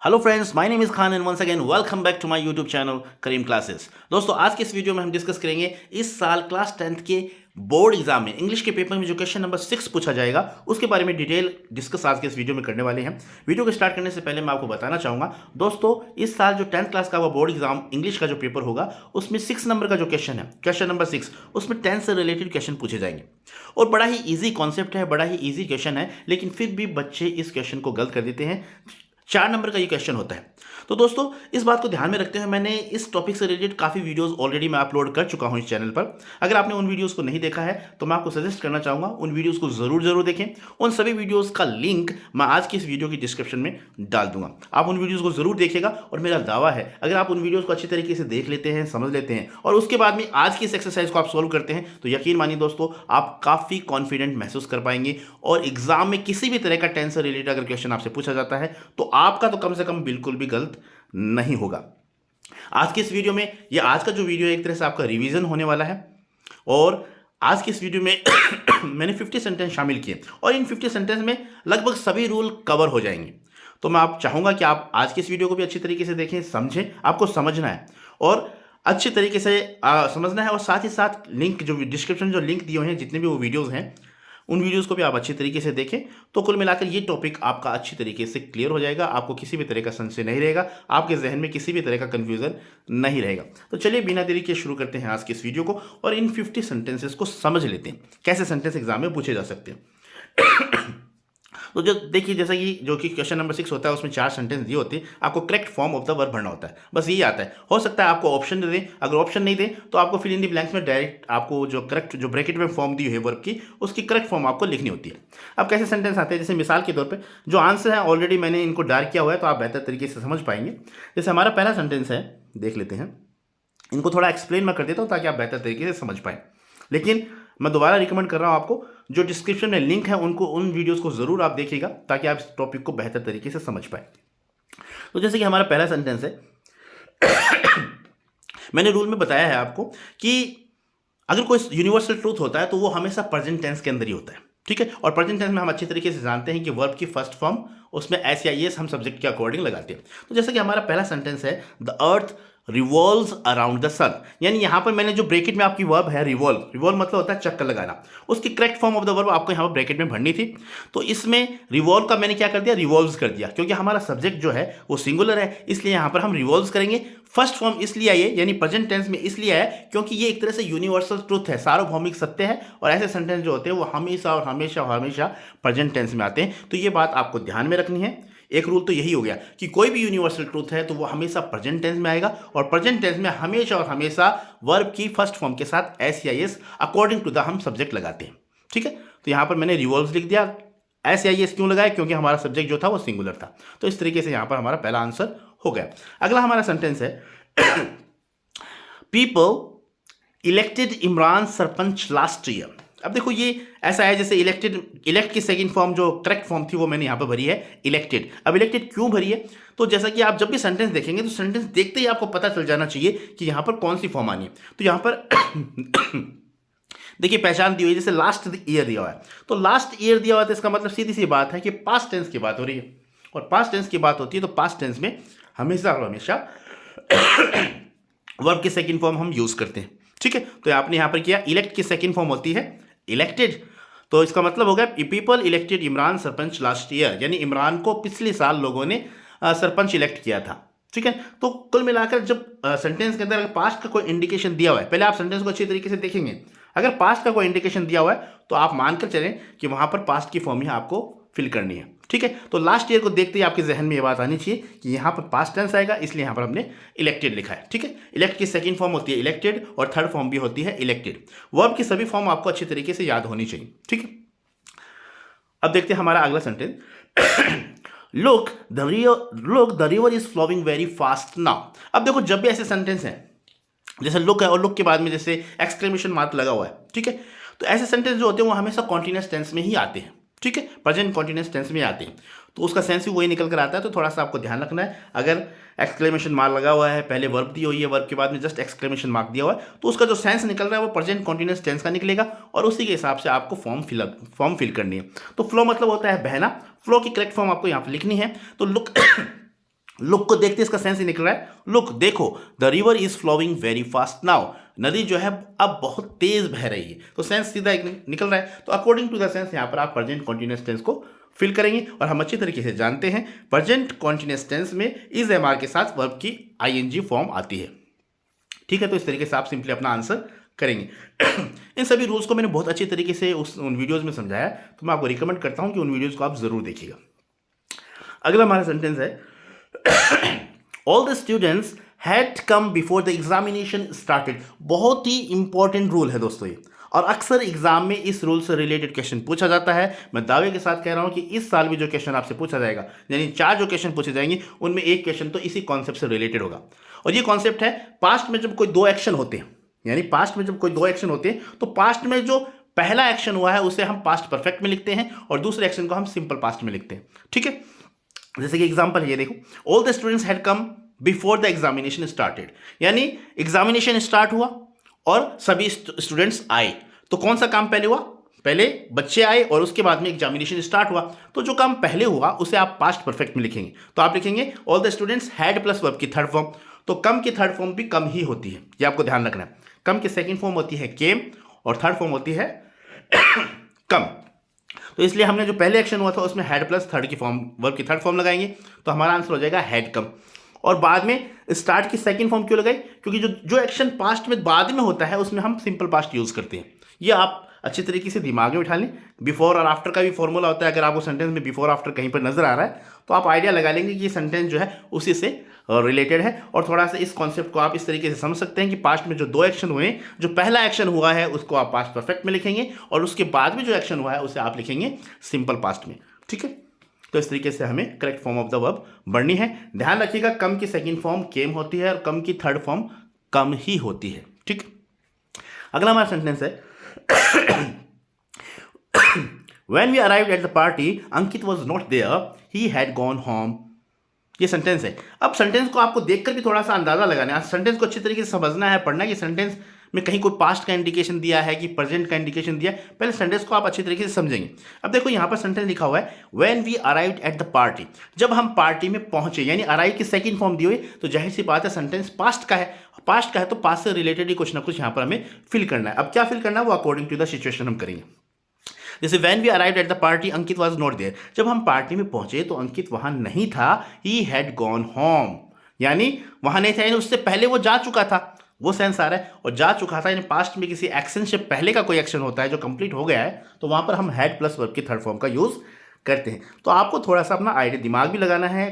Hello friends, my name is Khan and once again welcome back to my YouTube channel Karim Classes. दोस्तों, आज के इस video में हम डिस्कस करेंगे इस साल क्लास 10th के बोर्ड एग्जाम में इंग्लिश के पेपर में जो क्वेश्चन नंबर 6 पूछा जाएगा उसके बारे में डिटेल डिस्कस आज के इस वीडियो में करने वाले हैं। वीडियो को स्टार्ट करने से पहले मैं आपको बताना चाहूँगा दोस्तों, इस साल जो 10th क्लास का वो बोर्ड एग्जाम इंग्लिश का जो पेपर होगा उसमें 6 नंबर का जो क्वेश्चन है, क्वेश्चन नंबर 6, उसमें 10 से रिलेटेड क्वेश्चन पूछे जाएंगे और बड़ा ही ईजी कॉन्सेप्ट है, बड़ा ही ईजी क्वेश्चन है, लेकिन फिर भी बच्चे इस क्वेश्चन को गलत कर देते हैं। 4 नंबर का ये क्वेश्चन होता है। तो दोस्तों, इस बात को ध्यान में रखते हुए मैंने इस टॉपिक से रिलेटेड काफ़ी वीडियोस ऑलरेडी मैं अपलोड कर चुका हूं इस चैनल पर। अगर आपने उन वीडियोस को नहीं देखा है तो मैं आपको सजेस्ट करना चाहूँगा उन वीडियोस को ज़रूर देखें। उन सभी वीडियोस का लिंक मैं आज की इस वीडियो की डिस्क्रिप्शन में डाल दूंगा। आप उन वीडियोज़ को ज़रूर देखिएगा और मेरा दावा है अगर आप उन वीडियोज़ को अच्छी तरीके से देख लेते हैं, समझ लेते हैं और उसके बाद में आज की इस एक्सरसाइज को आप सॉल्व करते हैं तो यकीन मानिए दोस्तों, आप काफ़ी कॉन्फिडेंट महसूस कर पाएंगे और एग्जाम में किसी भी तरह का 10 से रिलेटेड अगर क्वेश्चन आपसे पूछा जाता है तो आपका तो कम से कम बिल्कुल भी गलत नहीं होगा। आज की इस वीडियो में, ये आज का जो वीडियो है एक तरह से आपका रिवीजन होने वाला है और आज की इस वीडियो में मैंने 50 सेंटेंस शामिल किए और इन 50 सेंटेंस में लगभग सभी रूल कवर हो जाएंगे। तो मैं आप चाहूँगा कि आप आज की इस वीडियो को भी अच्छी तरीके से देखें, समझें, आपको समझना है और अच्छी तरीके से समझना है और साथ ही साथ लिंक जो डिस्क्रिप्शन जो लिंक दिए हुए हैं, जितने भी वो वीडियोज़ हैं उन वीडियोस को भी आप अच्छी तरीके से देखें तो कुल मिलाकर ये टॉपिक आपका अच्छी तरीके से क्लियर हो जाएगा। आपको किसी भी तरह का संशय नहीं रहेगा, आपके जहन में किसी भी तरह का कंफ्यूजन नहीं रहेगा। तो चलिए बिना देरी के शुरू करते हैं आज के इस वीडियो को और इन 50 सेंटेंसेस को समझ लेते हैं कैसे सेंटेंस एग्जाम में पूछे जा सकते हैं। तो जो देखिए, जैसा कि जो कि क्वेश्चन नंबर 6 होता है उसमें 4 सेंटेंस दिए होते हैं, आपको correct form of the verb भरना होता है, बस यही आता है। हो सकता है आपको ऑप्शन दे दें, अगर ऑप्शन नहीं दें तो आपको फिल इन द ब्लैंक्स में डायरेक्ट आपको जो करेक्ट जो ब्रैकेट में फॉर्म दी है वर्ब की उसकी करेक्ट फॉर्म आपको लिखनी होती है। अब कैसे सेंटेंस आते हैं, जैसे मिसाल के तौर पर जो आंसर है ऑलरेडी मैंने इनको डार्क किया हुआ है तो आप बेहतर तरीके से समझ पाएंगे। जैसे हमारा पहला सेंटेंस है, देख लेते हैं, इनको थोड़ा एक्सप्लेन मैं कर देता हूँ ताकि आप बेहतर तरीके से समझ पाएँ। लेकिन मैं दोबारा रिकमेंड कर रहा हूँ आपको, जो डिस्क्रिप्शन में लिंक है उनको उन वीडियोस को ज़रूर आप देखिएगा ताकि आप इस टॉपिक को बेहतर तरीके से समझ पाए। तो जैसे कि हमारा पहला सेंटेंस है, मैंने रूल में बताया है आपको कि अगर कोई यूनिवर्सल ट्रूथ होता है तो वो हमेशा प्रेजेंट टेंस के अंदर ही होता है, ठीक है। और प्रेजेंट टेंस में हम अच्छी तरीके से जानते हैं कि वर्ब की फर्स्ट फॉर्म उसमें एस या एस हम सब्जेक्ट के अकॉर्डिंग लगाते हैं। तो जैसे कि हमारा पहला सेंटेंस है, the earth revolves around the sun, यानी यहाँ पर मैंने जो ब्रैकेट में आपकी वर्ब है रिवॉल्व, रिवॉल्व मतलब होता है चक्कर लगाना, उसकी correct form of the verb आपको यहाँ पर ब्रैकेट में भरनी थी। तो इसमें रिवॉल्व का मैंने क्या कर दिया, रिवॉल्व्स कर दिया, क्योंकि हमारा सब्जेक्ट जो है वो सिंगुलर है, इसलिए यहाँ पर हम रिवॉल्व्स करेंगे। फर्स्ट फॉर्म इसलिए आई है, यानी प्रेजेंट टेंस में इसलिए आया क्योंकि ये एक तरह से यूनिवर्सल ट्रूथ है, सार्वभौमिक सत्य है और ऐसे सेंटेंस जो होते हैं वो हमेशा और हमेशा और हमेशा प्रेजेंट टेंस में आते हैं। तो ये बात आपको ध्यान में रखनी है। एक रूल तो यही हो गया कि कोई भी यूनिवर्सल ट्रूथ है तो वो हमेशा प्रेजेंट टेंस में आएगा और प्रेजेंट टेंस में हमेशा और हमेशा वर्ब की फर्स्ट फॉर्म के साथ एस या एस अकॉर्डिंग टू द हम सब्जेक्ट लगाते हैं, ठीक है। तो यहाँ पर मैंने रिवॉल्व्स लिख दिया, एस या एस क्यों लगाया, क्योंकि हमारा सब्जेक्ट जो था वो सिंगुलर था। तो इस तरीके से यहाँ पर हमारा पहला आंसर हो गया। अगला हमारा सेंटेंस है, people elected Imran sarpanch last year. अब देखो ये ऐसा है जैसे इलेक्टेड, इलेक्ट की सेकंड फॉर्म जो करेक्ट फॉर्म थी वो मैंने यहाँ पर भरी है इलेक्टेड। अब इलेक्टेड क्यों भरी है, तो जैसा कि आप जब भी सेंटेंस देखेंगे तो सेंटेंस देखते ही आपको पता चल जाना चाहिए कि यहाँ पर कौन सी फॉर्म आनी है। तो यहाँ पर देखिए पहचान दी हुई है, जैसे लास्ट ईयर दिया हुआ है, तो लास्ट ईयर दिया हुआ है तो इसका मतलब सीधी सी बात है कि पास्ट टेंस की बात हो रही है और पास्ट टेंस की बात होती है तो पास्ट टेंस में हमेशा और हमेशा वर्ब की सेकंड फॉर्म हम यूज करते हैं, ठीक है। तो आपने यहाँ पर किया, इलेक्ट की सेकंड फॉर्म होती है इलेक्टेड, तो इसका मतलब हो गया people elected Imran sarpanch last year, यानी इमरान को पिछले साल लोगों ने सरपंच इलेक्ट किया था, ठीक है। तो कुल मिलाकर जब सेंटेंस के अंदर अगर पास्ट का कोई इंडिकेशन दिया हुआ है, पहले आप सेंटेंस को अच्छी तरीके से देखेंगे, अगर पास्ट का कोई इंडिकेशन दिया हुआ है तो आप मानकर चलें कि वहां पर पास्ट की फॉर्म ही आपको फिल करनी है, ठीक है। तो लास्ट ईयर को देखते ही आपके जहन में ये बात आनी चाहिए कि यहाँ पर पास्ट टेंस आएगा, इसलिए यहाँ पर हमने इलेक्टेड लिखा है, ठीक है। इलेक्ट की सेकंड फॉर्म होती है इलेक्टेड और थर्ड फॉर्म भी होती है इलेक्टेड। वर्ब की सभी फॉर्म आपको अच्छी तरीके से याद होनी चाहिए, ठीक है। अब देखते हैं हमारा अगला sentence, look the river is flowing very fast now. अब देखो जब भी ऐसे सेंटेंस हैं जैसे लुक है और लुक के बाद में जैसे एक्सक्लेमेशन मार्क लगा हुआ है, ठीक है, तो ऐसे सेंटेंस जो होते हैं वो हमेशा कॉन्टिन्यूअस टेंस में ही आते हैं, ठीक है, प्रेजेंट कॉन्टिन्यूअस टेंस में आते हैं, तो उसका सेंस भी वही निकल कर आता है। तो थोड़ा सा आपको ध्यान रखना है, अगर एक्सक्लेमेशन मार्क लगा हुआ है, पहले वर्ब दी हुई है, वर्ब के बाद में जस्ट एक्सक्लेमेशन मार्क दिया हुआ है, तो उसका जो सेंस निकल रहा है वो प्रेजेंट कॉन्टिन्यूअस टेंस का निकलेगा और उसी के हिसाब से आपको फॉर्म फिल करनी है। तो फ्लो मतलब होता है बहना, फ्लो की करेक्ट फॉर्म आपको यहाँ पर लिखनी है। तो लुक लुक को देखते इसका सेंस ही निकल रहा है, लुक देखो, the river is flowing very fast now, नदी जो है अब बहुत तेज बह रही है, तो सेंस सीधा निकल रहा है। तो अकॉर्डिंग टू द सेंस यहाँ पर आप प्रेजेंट कॉन्टिन्यूअस टेंस को फिल करेंगे। और हम अच्छी तरीके से जानते हैं प्रेजेंट कॉन्टिन्यूअस टेंस में इज एम आर के साथ वर्ब की आईएनजी फॉर्म आती है। ठीक है, तो इस तरीके से आप सिंपली अपना आंसर करेंगे। इन सभी रूल्स को मैंने बहुत अच्छी तरीके से उन वीडियोज़ में समझाया, तो मैं आपको रिकमेंड करता हूँ कि उन वीडियोज़ को आप ज़रूर देखिएगा। अगला हमारा सेंटेंस है all the students had come before the examination started. बहुत ही इंपॉर्टेंट रूल है दोस्तों ये, और अक्सर एग्जाम में इस रूल से रिलेटेड क्वेश्चन पूछा जाता है। मैं दावे के साथ कह रहा हूं कि इस साल भी जो क्वेश्चन आपसे पूछा जाएगा, यानी 4 जो क्वेश्चन पूछे जाएंगे उनमें एक क्वेश्चन तो इसी कॉन्सेप्ट से रिलेटेड होगा। और ये कॉन्सेप्ट है पास्ट में जब कोई 2 एक्शन होते हैं, यानी पास्ट में जब कोई 2 एक्शन होते हैं तो पास्ट में जो पहला एक्शन हुआ है उसे हम पास्ट परफेक्ट में लिखते हैं और दूसरे एक्शन को हम सिंपल पास्ट में लिखते हैं। ठीक है, जैसे कि एग्जांपल ये देखो, all the students had come before the examination started, यानी एग्जामिनेशन स्टार्ट हुआ और सभी स्टूडेंट्स आए, तो कौन सा काम पहले हुआ? पहले बच्चे आए और उसके बाद में एग्जामिनेशन स्टार्ट हुआ, तो जो काम पहले हुआ उसे आप पास्ट परफेक्ट में लिखेंगे। तो आप लिखेंगे all the students had plus verb की थर्ड फॉर्म, तो कम की थर्ड फॉर्म भी कम ही होती है, ये आपको ध्यान रखना है। कम की सेकेंड फॉर्म होती है केम और थर्ड फॉर्म होती है कम। तो इसलिए हमने जो पहले एक्शन हुआ था उसमें हैड प्लस थर्ड की फॉर्म, वर्ब की थर्ड फॉर्म लगाएंगे, तो हमारा आंसर हो जाएगा हैड कम। और बाद में स्टार्ट की सेकंड फॉर्म क्यों लगाई? क्योंकि जो एक्शन पास्ट में बाद में होता है उसमें हम सिंपल पास्ट यूज करते हैं। ये आप अच्छी तरीके से दिमाग में उठा लें। बिफोर और आफ्टर का भी फॉर्मूला होता है, अगर आपको सेंटेंस में बिफोर आफ्टर कहीं पर नजर आ रहा है तो आप आइडिया लगा लेंगे कि ये सेंटेंस जो है उसी से रिलेटेड है। और थोड़ा सा इस कॉन्सेप्ट को आप इस तरीके से समझ सकते हैं कि पास्ट में जो 2 एक्शन हुए, जो पहला एक्शन हुआ है उसको आप पास्ट परफेक्ट में लिखेंगे और उसके बाद में जो एक्शन हुआ है उसे आप लिखेंगे सिंपल पास्ट में। ठीक है, तो इस तरीके से हमें correct form of the verb बढ़नी है। ध्यान रखिएगा, कम की सेकंड फॉर्म केम होती है और कम की थर्ड फॉर्म कम ही होती है। ठीक, अगला हमारा सेंटेंस है When we arrived at the party, Ankit was not there. He had gone home. ये सेंटेंस है। अब सेंटेंस को आपको देखकर भी थोड़ा सा अंदाजा लगाना है, सेंटेंस को अच्छी तरीके से समझना है, पढ़ना है कि सेंटेंस में कहीं कोई पास्ट का इंडिकेशन दिया है कि प्रेजेंट का इंडिकेशन दिया है। पहले सेंटेंस को आप अच्छी तरीके से समझेंगे। अब देखो यहाँ पर सेंटेंस लिखा हुआ है when we arrived at the party, जब हम पार्टी में पहुंचे, यानी अराइव की सेकंड फॉर्म दी हुई, तो जाहिर सी बात है सेंटेंस पास्ट का है। पास्ट का है तो पास्ट से रिलेटेड ही कुछ ना कुछ यहाँ पर हमें फिल करना है। अब क्या फिल करना है वो अकॉर्डिंग टू द सिचुएशन हम करेंगे। जैसे when we arrived at the party Ankit was not there, जब हम पार्टी में पहुंचे तो अंकित वहां नहीं था। ही हैड गॉन होम, यानी वहां नहीं था, यानी उससे पहले वो जा चुका था, वो सेंस आ रहा है। और जा चुका था यानी पास्ट में किसी एक्शन से पहले का कोई एक्शन होता है जो कंप्लीट हो गया है, तो वहां पर हम हैड प्लस वर्ब की थर्ड फॉर्म का यूज करते हैं। तो आपको थोड़ा सा अपना आइडिया दिमाग भी लगाना है,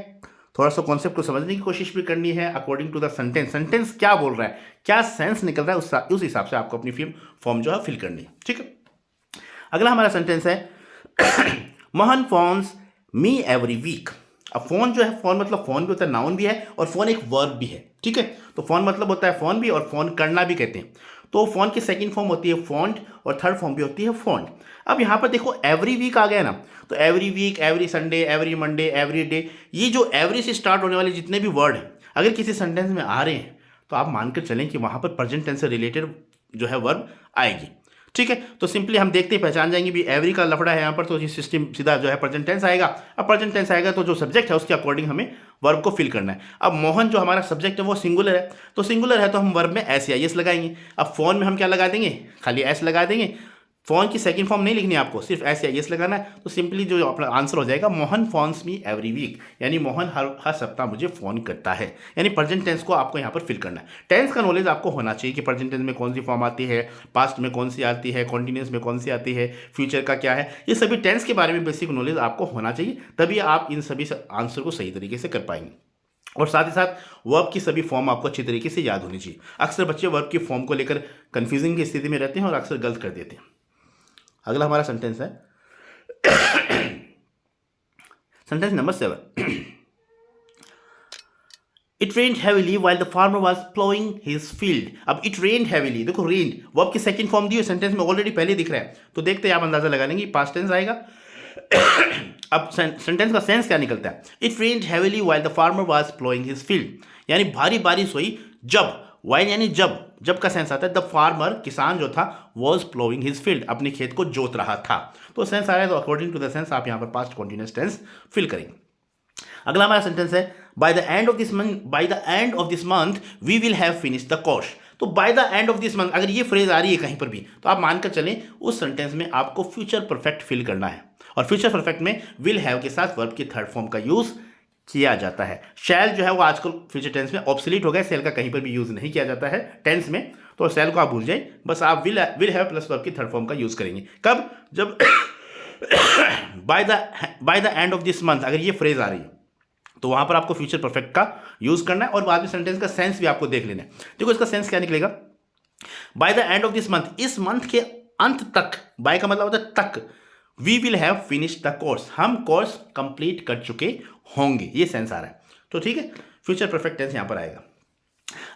थोड़ा सा कॉन्सेप्ट को समझने की कोशिश भी करनी है according to the sentence. Sentence क्या बोल रहा है, क्या सेंस निकल रहा है, उस हिसाब से आपको अपनी फॉर्म जो है फिल करनी है। ठीक है, अगला हमारा सेंटेंस है Mohan phones me every week. अब फोन जो है, फोन मतलब फोन भी होता है, नाउन भी है और फोन एक वर्ब भी है। ठीक है, तो फोन मतलब होता है फोन भी और फोन करना भी कहते हैं। तो फोन की सेकंड फॉर्म होती है फोन्ड और थर्ड फॉर्म भी होती है फोन्ड। अब यहाँ पर देखो एवरी वीक आ गया ना, तो every week, every Sunday, every Monday, every day, ये जो एवरी से स्टार्ट होने वाले जितने भी वर्ड हैं अगर किसी सेंटेंस में आ रहे हैं तो आप मानकर चलें कि वहाँ पर प्रेजेंट टेंस से रिलेटेड जो है वर्ब आएगी। ठीक है, तो सिंपली हम देखते ही पहचान जाएंगे भी एवरी का लफड़ा है यहाँ पर, तो ये सिस्टम सीधा जो है प्रेजेंट टेंस आएगा। अब प्रेजेंट टेंस आएगा तो जो सब्जेक्ट है उसके अकॉर्डिंग हमें वर्ब को फिल करना है। अब मोहन जो हमारा सब्जेक्ट है वो सिंगुलर है, तो सिंगुलर है तो हम वर्ब में एस या एस लगाएंगे। अब फोन में हम क्या लगा देंगे, खाली एस लगा देंगे। फोन की सेकंड फॉर्म नहीं लिखनी है आपको, सिर्फ एस या एस लगाना है। तो सिंपली जो अपना आंसर हो जाएगा Mohan phones me every week, यानी मोहन हर सप्ताह मुझे फोन करता है। यानी प्रेजेंट टेंस को आपको यहाँ पर फिल करना है। टेंस का नॉलेज आपको होना चाहिए कि प्रेजेंट टेंस में कौन सी फॉर्म आती है, पास्ट में कौन सी आती है, कॉन्टिन्यूअस में कौन सी आती है, फ्यूचर का क्या है, ये सभी टेंस के बारे में बेसिक नॉलेज आपको होना चाहिए, तभी आप इन सभी आंसर को सही तरीके से कर पाएंगे। और साथ ही साथ वर्ब की सभी फॉर्म आपको अच्छी तरीके से याद होनी चाहिए। अक्सर बच्चे वर्ब की फॉर्म को लेकर कंफ्यूजिंग की स्थिति में रहते हैं और अक्सर गलत कर देते हैं। अगला हमारा सेंटेंस है sentence number 7। It rained heavily while the farmer was ploughing his field. अब इट रेन्ड हैवीली, देखो रेन्ड वर्ब की सेकंड फॉर्म दी है, सेंटेंस में ऑलरेडी पहले दिख रहा है, तो देखते हैं आप अंदाजा लगा लेंगे पास्ट टेंस आएगा। अब सेंटेंस का सेंस क्या निकलता है, it rained heavily while the farmer was ploughing his field, यानी भारी बारिश हुई जब, व्हाइल यानी जब का सेंस आता है, द फार्मर किसान जो था वॉज प्लोइंग हिज फील्ड, अपने खेत को जोत रहा था, तो सेंस आ रहा है। तो अकॉर्डिंग टू द सेंस आप यहाँ पर पास्ट कॉन्टिन्यूअस टेंस फिल करेंगे। अगला हमारा सेंटेंस है by the end of this month we will have finish the course. तो by the end of this month अगर ये फ्रेज आ रही है कहीं पर भी तो आप मानकर चलें उस सेंटेंस में आपको फ्यूचर परफेक्ट फिल करना है, और फ्यूचर परफेक्ट में विल हैव के साथ वर्ब की थर्ड फॉर्म का यूज किया जाता है। शैल जो है वो आजकल फ्यूचर टेंस में ऑब्सोलीट हो गया, शैल का कहीं पर भी यूज नहीं किया जाता है टेंस में, तो शैल को आप भूल जाए, बस आप विल हैव प्लस वर्ब की थर्ड फॉर्म का यूज करेंगे। कब? जब bye the end of this month अगर ये फ्रेज आ रही है तो वहां पर आपको फ्यूचर परफेक्ट का यूज करना है, और बाद में सेंटेंस का सेंस भी आपको देख लेना है। देखो इसका सेंस क्या निकलेगा, by the end of this month, इस मंथ के अंत तक, बाय का मतलब होता है तक, we will have finish the course, हम कोर्स कंप्लीट कर चुके होंगे, ये सेंस आ रहा है। तो ठीक है, फ्यूचर परफेक्ट टेंस यहां पर आएगा।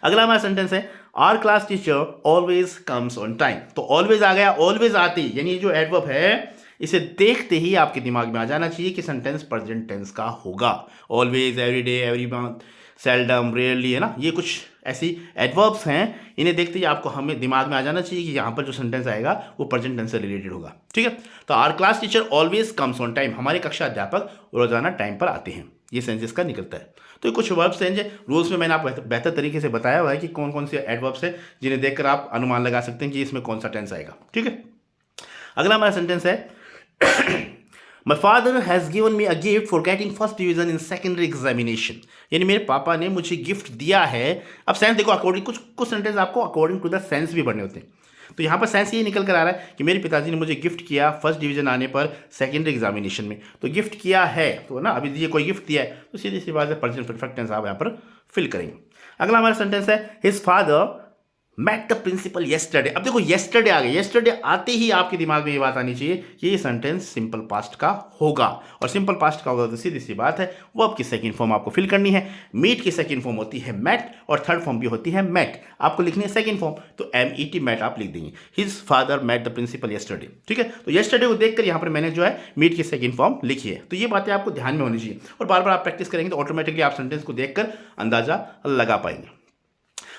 अगला हमारा सेंटेंस है our class teacher always comes on time. तो ऑलवेज आ गया, ऑलवेज आती, यानी ये जो एडवर्ब है इसे देखते ही आपके दिमाग में आ जाना चाहिए कि सेंटेंस प्रेजेंट टेंस का होगा। Always, every day, every month, seldom, rarely, है ना, ये कुछ ऐसी एडवर्ब्स हैं, इन्हें देखते ही आपको हमें दिमाग में आ जाना चाहिए कि यहाँ पर जो सेंटेंस आएगा वो प्रेजेंट टेंस से रिलेटेड होगा। ठीक है, तो our class teacher always comes on time, हमारे कक्षा अध्यापक रोजाना टाइम पर आते हैं, ये सेंस इसका निकलता है। तो कुछ वर्ब्स हैं जो रूल्स में मैंने आपको बेहतर तरीके से बताया हुआ है कि कौन कौन से एडवर्ब्स हैं जिन्हें देखकर आप अनुमान लगा सकते हैं कि इसमें कौन सा टेंस आएगा। ठीक है, अगला हमारा सेंटेंस है My father has given me a gift for getting first division in secondary examination। यानी मेरे पापा ने मुझे गिफ्ट दिया है। अब सेंस देखो, अकॉर्डिंग कुछ सेंटेंस आपको अकॉर्डिंग टू द सेंस भी पढ़ने होते हैं। तो यहाँ पर सेंस ये निकल कर आ रहा है कि मेरे पिताजी ने मुझे गिफ्ट किया फर्स्ट डिवीजन आने पर सेकेंडरी एग्जामिनेशन में। तो गिफ्ट किया है तो ना, अभी ये कोई गिफ्ट दिया है तो सीधी सी बात है प्रेजेंट परफेक्ट टेंस आप यहाँ पर फिल करेंगे। अगला हमारा सेंटेंस है his father met the principal yesterday. अब देखो येस्टरडे आ गया, येस्टरडे आते ही आपके दिमाग में ये बात आनी चाहिए कि ये सेंटेंस सिंपल पास्ट का होगा, और सिंपल पास्ट का होगा तो सीधी सी बात है वर्ब की सेकंड फॉर्म आपको फिल करनी है। मीट की सेकंड फॉर्म होती है मेट और थर्ड फॉर्म भी होती है मेट, आपको लिखनी है सेकंड फॉर्म, तो MET मेट आप लिख देंगे। His father met the principal yesterday. ठीक है, तो येस्टरडे को देखकर यहाँ पर मैंने जो है मीट की सेकंड फॉर्म लिखी है। तो ये बातें आपको ध्यान में होनी चाहिए, और बार बार आप प्रैक्टिस करेंगे तो ऑटोमेटिकली आप सेंटेंस को देखकर अंदाजा लगा पाएंगे।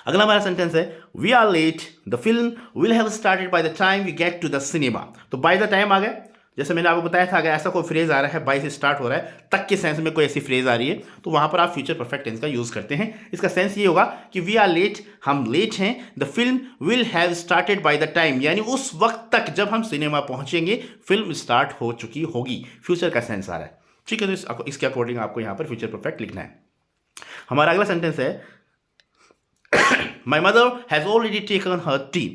अगला हमारा सेंटेंस है we are late, the film will have started by the time we get to the cinema. तो बाय द टाइम आ गया, जैसे मैंने आपको बताया था अगर ऐसा कोई फ्रेज आ रहा है बाय से स्टार्ट हो रहा है तक के सेंस में कोई ऐसी फ्रेज आ रही है तो वहां पर आप फ्यूचर परफेक्ट टेंस का यूज करते हैं। इसका सेंस ये होगा कि वी आर लेट, हम लेट हैं, the film will have started by the time, यानी उस वक्त तक जब हम सिनेमा पहुंचेंगे फिल्म स्टार्ट हो चुकी होगी, फ्यूचर का सेंस आ रहा है। ठीक है, तो इसके अकॉर्डिंग आपको यहाँ पर फ्यूचर परफेक्ट लिखना है। हमारा अगला सेंटेंस है My mother has already taken her tea।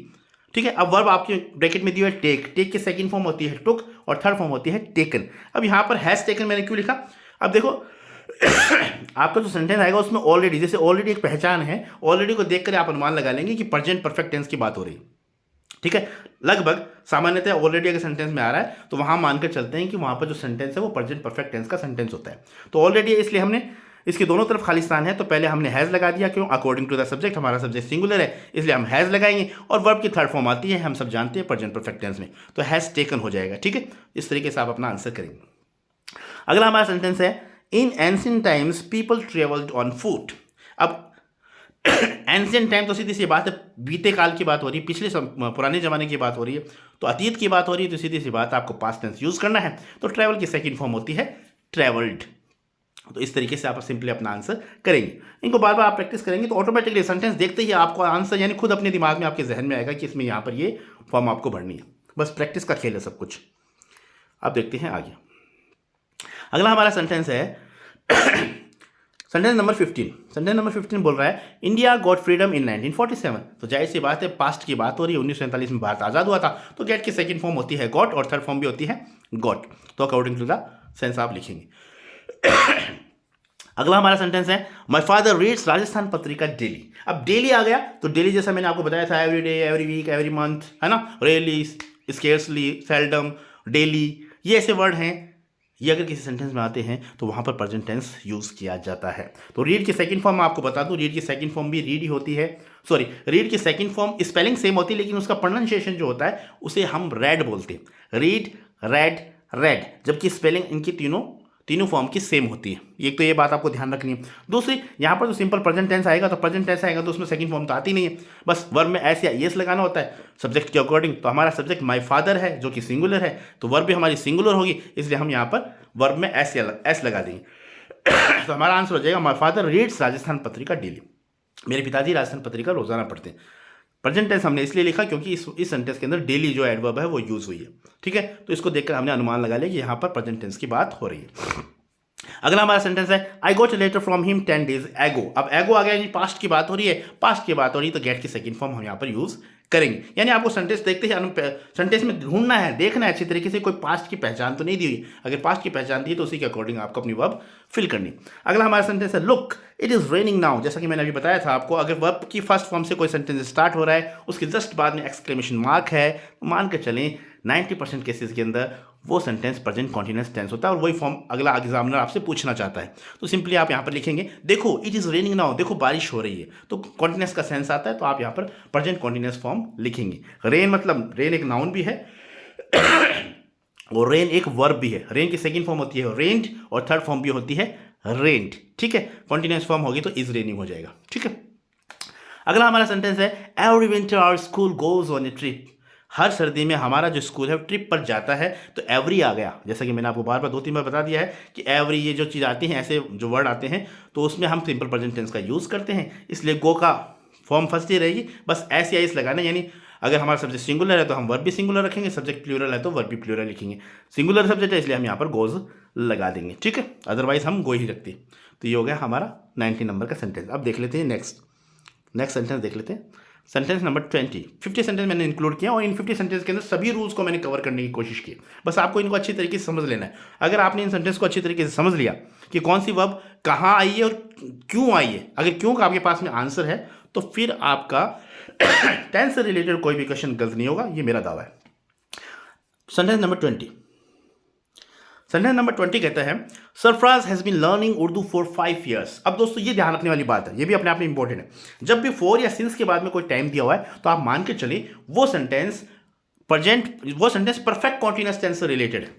ठीक है, अब वर्ब आपके ब्रैकेट में दिया है टेक, टेक की सेकंड फॉर्म होती है टुक और थर्ड फॉर्म होती है टेकन। अब यहाँ पर हैज टेकन मैंने क्यों लिखा, अब देखो आपका जो सेंटेंस आएगा उसमें ऑलरेडी, जैसे ऑलरेडी एक पहचान है, ऑलरेडी को देखकर आप अनुमान लगा लेंगे कि प्रेजेंट परफेक्ट टेंस की बात हो रही है। ठीक है, लगभग सामान्यतः ऑलरेडी अगर सेंटेंस में आ रहा है तो वहां मानकर चलते हैं कि वहां पर जो सेंटेंस है वो प्रेजेंट परफेक्ट टेंस का सेंटेंस होता है। तो ऑलरेडी इसलिए हमने इसके दोनों तरफ खाली स्थान है तो पहले हमने हैज लगा दिया, क्यों, अकॉर्डिंग टू द सब्जेक्ट, हमारा सब्जेक्ट सिंगुलर है इसलिए हम हैज लगाएंगे, और वर्ब की थर्ड फॉर्म आती है हम सब जानते हैं प्रेजेंट परफेक्ट टेंस में, तो हैज टेकन हो जाएगा। ठीक है, इस तरीके से आप अपना आंसर करेंगे। अगला हमारा सेंटेंस है इन ancient times people travelled on foot. अब एंशिएंट टाइम तो सीधी सी बात है बीते काल की बात हो रही है, पिछले पुराने जमाने की बात हो रही है, तो अतीत की बात हो रही है, तो सीधी सी बात आपको पास्ट टेंस यूज करना है। तो ट्रैवल की सेकंड फॉर्म होती है ट्रैवल्ड। तो इस तरीके से आप सिंपली अपना आंसर करेंगे। इनको बार बार आप प्रैक्टिस करेंगे तो ऑटोमेटिकली सेंटेंस देखते ही आपको आंसर यानी खुद अपने दिमाग में आपके जहन में आएगा कि इसमें यहाँ पर ये फॉर्म आपको भरनी है। बस प्रैक्टिस का खेल है सब कुछ। आप देखते हैं आगे। अगला हमारा सेंटेंस है सेंटेंस नंबर 15। सेंटेंस नंबर 15 बोल रहा है इंडिया गॉट फ्रीडम इन 1947। तो जाहिर सी बात है पास्ट की बात हो रही है, 1947 में भारत आज़ाद हुआ था, तो गेट की सेकंड फॉर्म होती है गॉट और थर्ड फॉर्म भी होती है गॉट। तो अकॉर्डिंग टू द सेंस आप लिखेंगे। अगला हमारा सेंटेंस है my father reads Rajasthan Patrika daily. अब डेली आ गया तो डेली जैसा मैंने आपको बताया था every day, every week, every month, है ना, रेयरली, स्केर्सली, सेल्डम, डेली, ये ऐसे वर्ड हैं, ये अगर किसी सेंटेंस में आते हैं तो वहाँ पर प्रेजेंट टेंस यूज़ किया जाता है। तो रीड की सेकंड फॉर्म आपको बता दूँ, रीड की सेकंड फॉर्म भी रीड ही होती है, सॉरी रीड की सेकंड फॉर्म स्पेलिंग सेम होती है लेकिन उसका प्रोनाउंसिएशन जो होता है उसे हम रेड बोलते हैं, रीड, रेड, रेड, जबकि स्पेलिंग इनकी तीनों फॉर्म की सेम होती है। एक तो ये बात आपको ध्यान रखनी है। दूसरी, यहाँ पर जो सिंपल प्रेजेंट टेंस आएगा तो प्रेजेंट टेंस आएगा तो उसमें सेकंड फॉर्म तो आती नहीं है, बस वर्ब में एस या एस लगाना होता है सब्जेक्ट के अकॉर्डिंग। तो हमारा सब्जेक्ट माय फादर है जो कि सिंगुलर है, तो वर्ब भी हमारी सिंगुलर होगी, इसलिए हम यहाँ पर वर्ब में एस लगा देंगे। तो हमारा आंसर हो जाएगा my father reads Rajasthan Patrika daily. मेरे पिताजी राजस्थान पत्रिका रोजाना पढ़ते हैं। प्रेजेंट टेंस हमने इसलिए लिखा क्योंकि इस सेंटेंस के अंदर डेली जो एडवर्ब है वो यूज हुई है। ठीक है, तो इसको देखकर हमने अनुमान लगा लिया कि यहाँ पर प्रेजेंट टेंस की बात हो रही है। अगला हमारा सेंटेंस है I got a letter from him 10 days ago। अब एगो आ गया, यानी पास्ट की बात हो रही है, पास्ट की बात हो रही है तो गेट की सेकंड फॉर्म हम यहाँ पर यूज करेंगे। यानी आपको सेंटेंस देखते ही सेंटेंस में ढूंढना है, देखना है अच्छी तरीके से कोई पास्ट की पहचान तो नहीं दी हुई। अगर पास्ट की पहचान दी है तो उसी के अकॉर्डिंग आपको अपनी वर्ब फिल करनी। अगला हमारा सेंटेंस है look it is raining now. जैसा कि मैंने अभी बताया था आपको, अगर वर्ब की फर्स्ट फॉर्म से कोई सेंटेंस स्टार्ट हो रहा है, उसके जस्ट बाद में एक्सक्लेमेशन मार्क है, मान कर चलें 90% केसेस के अंदर वो सेंटेंस प्रेजेंट कॉन्टिन्यूअस टेंस होता है और वही फॉर्म अगला एग्जामिनर आपसे पूछना चाहता है। तो सिंपली आप यहाँ पर लिखेंगे देखो इट इज़ रेनिंग नाउ, देखो बारिश हो रही है, तो कॉन्टिन्यूअस का सेंस आता है, तो आप यहाँ पर प्रेजेंट कॉन्टिन्यूअस फॉर्म लिखेंगे। रेन मतलब रेन एक नाउन भी है और रेन एक वर्ब भी है। रेन की सेकंड फॉर्म होती है रेन्ड और थर्ड फॉर्म भी होती है रेन्ड। ठीक है, कॉन्टिन्यूअस फॉर्म होगी तो इज रेनिंग हो जाएगा। ठीक है, अगला हमारा सेंटेंस है every winter our school goes on a trip. हर सर्दी में हमारा जो स्कूल है ट्रिप पर जाता है। तो एवरी आ गया, जैसा कि मैंने आपको बार बार 2-3 बार बता दिया है कि एवरी ये जो चीज़ आती है, ऐसे जो वर्ड आते हैं तो उसमें हम सिंपल प्रेजेंट टेंस का यूज़ करते हैं, इसलिए गो का फॉर्म फर्स्ट ही रहेगी। बस ऐसे आइस लगाना, यानी अगर हमारा सब्जेक्ट सिंगुलर है तो हम वर्ब भी सिंगुलर रखेंगे, सब्जेक्ट प्लूरल है तो वर्ब भी प्लूरल लिखेंगे। सिंगुलर सब्जेक्ट है इसलिए हम यहाँ पर गोज लगा देंगे। ठीक है, अदरवाइज हम गो ही रखते। तो ये हो गया हमारा 90 नंबर का सेंटेंस। अब देख लेते हैं नेक्स्ट सेंटेंस देख लेते हैं। Sentence number 20। 50 सेंटेंस मैंने इंक्लूड किया और इन 50 सेंटेंस के अंदर सभी रूल्स को मैंने कवर करने की कोशिश की। बस आपको इनको अच्छी तरीके से समझ लेना है। अगर आपने इन सेंटेंस को अच्छी तरीके से समझ लिया कि कौन सी वर्ब कहाँ आई है और क्यों आई है, अगर क्यों का आपके पास में आंसर है तो फिर आपका टेंस से रिलेटेड कोई भी क्वेश्चन गलत नहीं होगा, ये मेरा दावा है। Sentence number 20। सेंटेंस नंबर 20 कहता है Sarfaraz has been learning Urdu for 5 years। अब दोस्तों ये ध्यान रखने वाली बात है, ये भी अपने आप में इंपॉर्टेंट है। जब भी फॉर या सिंस के बाद में कोई टाइम दिया हुआ है तो आप मान के चलिए वो सेंटेंस परफेक्ट कॉन्टिन्यूअस टेंस से रिलेटेड है।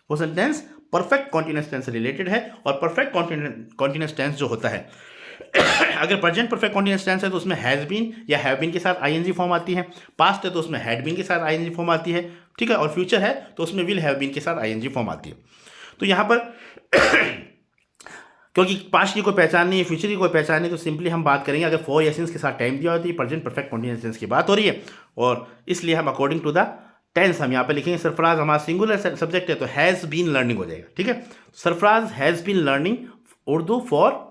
वो सेंटेंस परफेक्ट कॉन्टिन्यूअस टेंस से रिलेटेड है और परफेक्ट कॉन्टिन्यूअस टेंस जो होता है अगर प्रेजेंट परफेक्ट कॉन्टिन्यूअस टेंस है तो उसमें हैज़ बीन या हैव बीन के साथ आईएनजी फॉर्म आती है। पास्ट है तो उसमें हैड बीन के साथ आईएनजी फॉर्म आती है। ठीक है, और फ्यूचर है तो उसमें विल हैव बीन के साथ आईएनजी फॉर्म आती है। तो यहाँ पर क्योंकि पास्ट की कोई पहचान नहीं है, फ्यूचर की कोई पहचान नहीं, तो सिंपली हम बात करेंगे अगर फॉर या सिंस के साथ टाइम दिया होती है, प्रेजेंट परफेक्ट कॉन्टिन्यूअस टेंस की बात हो रही है और इसलिए हम अकॉर्डिंग टू द टेंस हम यहाँ पे लिखेंगे सरफराज हमारा सिंगुलर सब्जेक्ट है तो हैज़ बीन लर्निंग हो जाएगा। ठीक है, Sarfaraz has been learning Urdu for